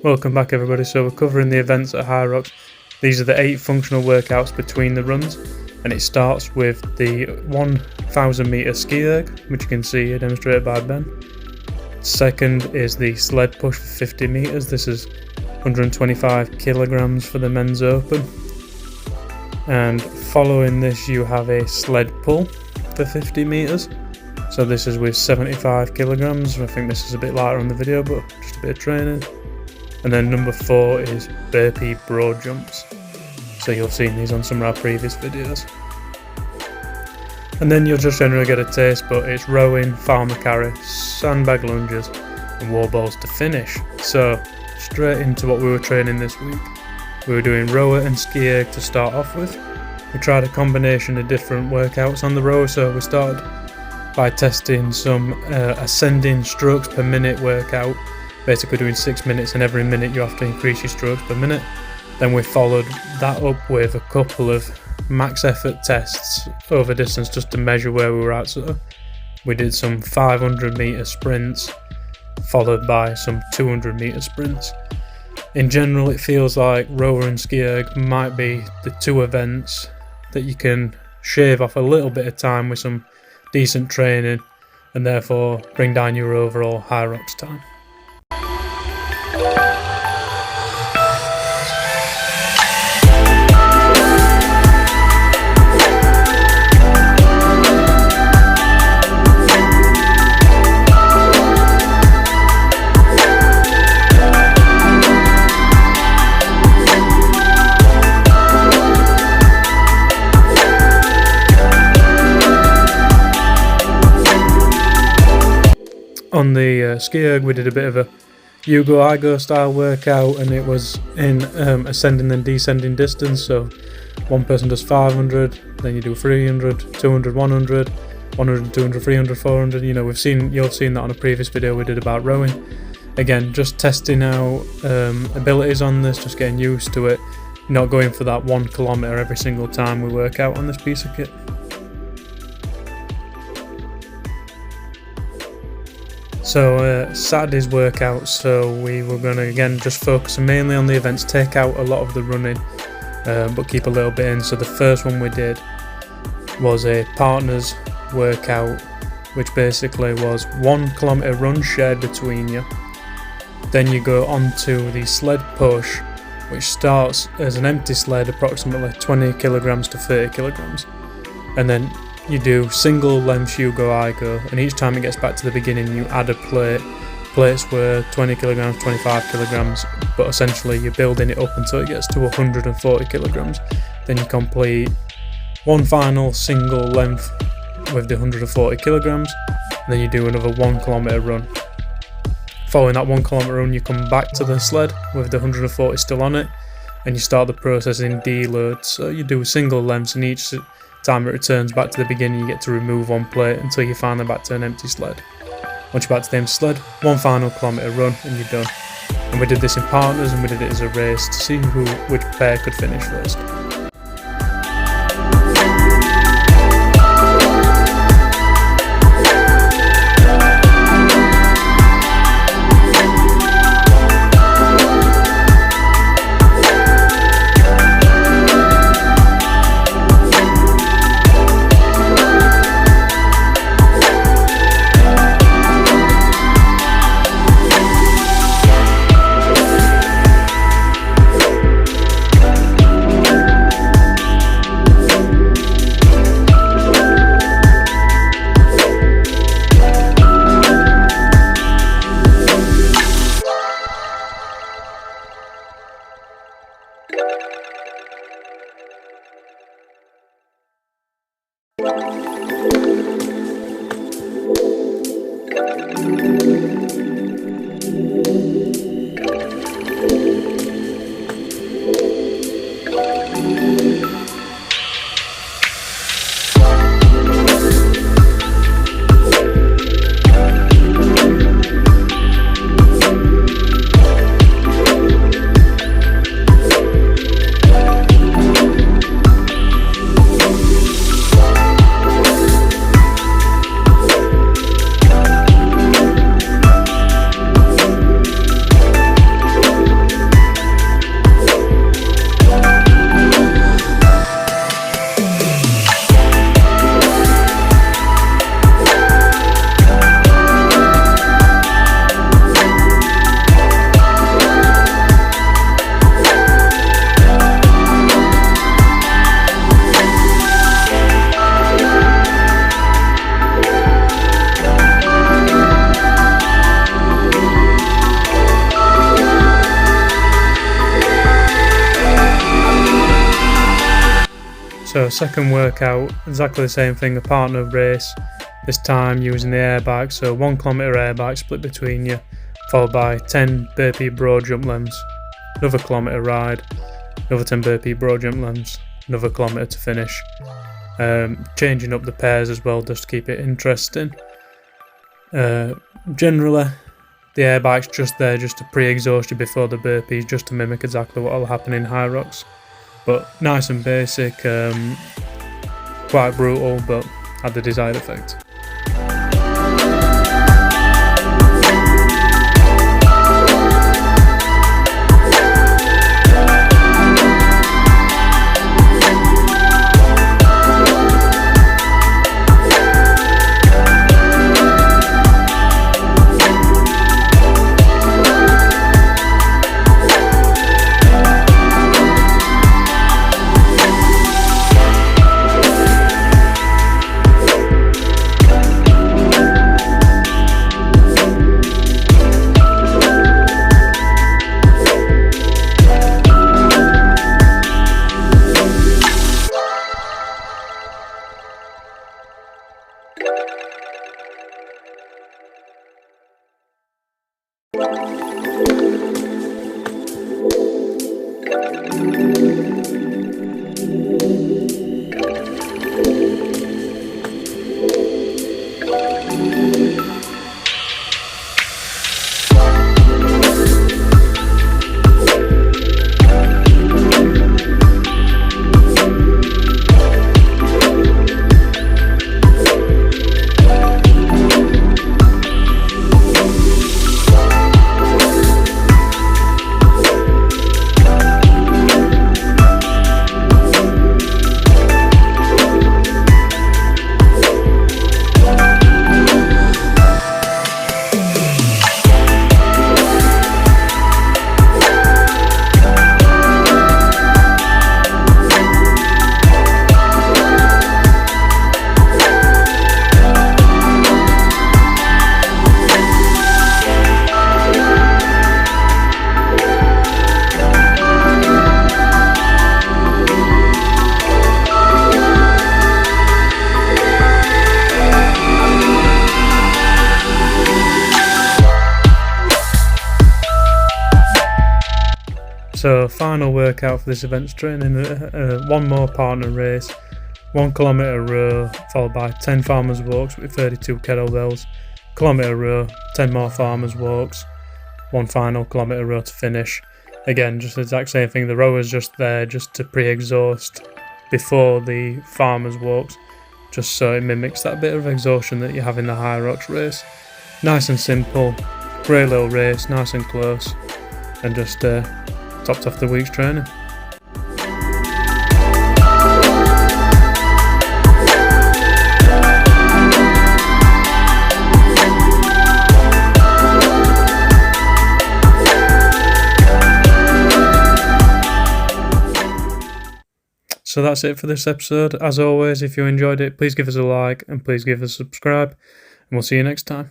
Welcome back everybody. So we're covering the events at Hyrox. These are the 8 functional workouts between the runs, and it starts with the 1000 meter Skierg, which you can see here demonstrated by Ben. Second is the Sled Push for 50 meters. This is 125 kilograms for the men's open. And following this you have a sled pull for 50 meters. So this is with 75 kilograms. I think this is a bit lighter on the video, but just a bit of training. And then number 4 is Burpee broad jumps. So you'll have seen these on some of our previous videos. And then you'll just generally get a taste, but it's rowing, farmer carry, sandbag lunges and wall balls to finish. So straight into what we were training this week. We were doing rower and Skierg to start off with. We tried a combination of different workouts on the rower, so we started by testing some ascending strokes per minute workout, basically doing 6 minutes, and every minute you have to increase your strokes per minute. Then we followed that up with a couple of max effort tests over distance just to measure where we were at. So we did some 500 meter sprints followed by some 200 meter sprints. In general, it feels like rower and Skierg might be the 2 events that you can shave off a little bit of time with some decent training and therefore bring down your overall Hyrox time. On the Skierg we did a bit of a you go I go style workout, and it was in ascending and descending distance. So one person does 500, then you do 300, 200, 100, 100, 200, 300, 400. You know, you've seen that on a previous video we did about rowing. Again, just testing out abilities on this, just getting used to it, not going for that 1 kilometer every single time we work out on this piece of kit. So Saturday's workouts, so we were going to again just focus mainly on the events, take out a lot of the running, but keep a little bit in. So the first one we did was a partners workout, which basically was 1 kilometer run shared between you. Then you go on to the sled push, which starts as an empty sled, approximately 20 kilograms to 30 kilograms, and then you do single length you go I go, and each time it gets back to the beginning you add a plate. Plates were 20 kilograms, 25 kilograms, but essentially you're building it up until it gets to 140 kilograms. Then you complete one final single length with the 140 kilograms, and then you do another 1 kilometer run. Following that 1 kilometer run you come back to the sled with the 140 still on it, and you start the process in deload. So you do single lengths, and each time it returns back to the beginning you get to remove 1 plate until you're finally back to an empty sled. Once you're back to the empty sled, 1 final kilometre run and you're done. And we did this in partners, and we did it as a race to see which pair could finish first. So second workout, exactly the same thing, a partner race, this time using the air bike, so 1 kilometre air bike split between you, followed by 10 burpee broad jump lengths, another kilometre ride, another 10 burpee broad jump lengths, another kilometre to finish. Changing up the pairs as well just to keep it interesting. Generally, the air bike's just there just to pre-exhaust you before the burpees, just to mimic exactly what will happen in Hyrox. But nice and basic, quite brutal, but had the desired effect. So final workout for this event's training, 1 more partner race, 1 kilometre row, followed by 10 farmers walks with 32 kettlebells, kilometre row, 10 more farmers walks, 1 final kilometre row to finish. Again, just the exact same thing, the rower's just there just to pre-exhaust before the farmers walks, just so it mimics that bit of exhaustion that you have in the Hyrox race. Nice and simple, great little race, nice and close, and just topped off the week's training. So that's it for this episode. As always, if you enjoyed it, please give us a like and please give us a subscribe, and we'll see you next time.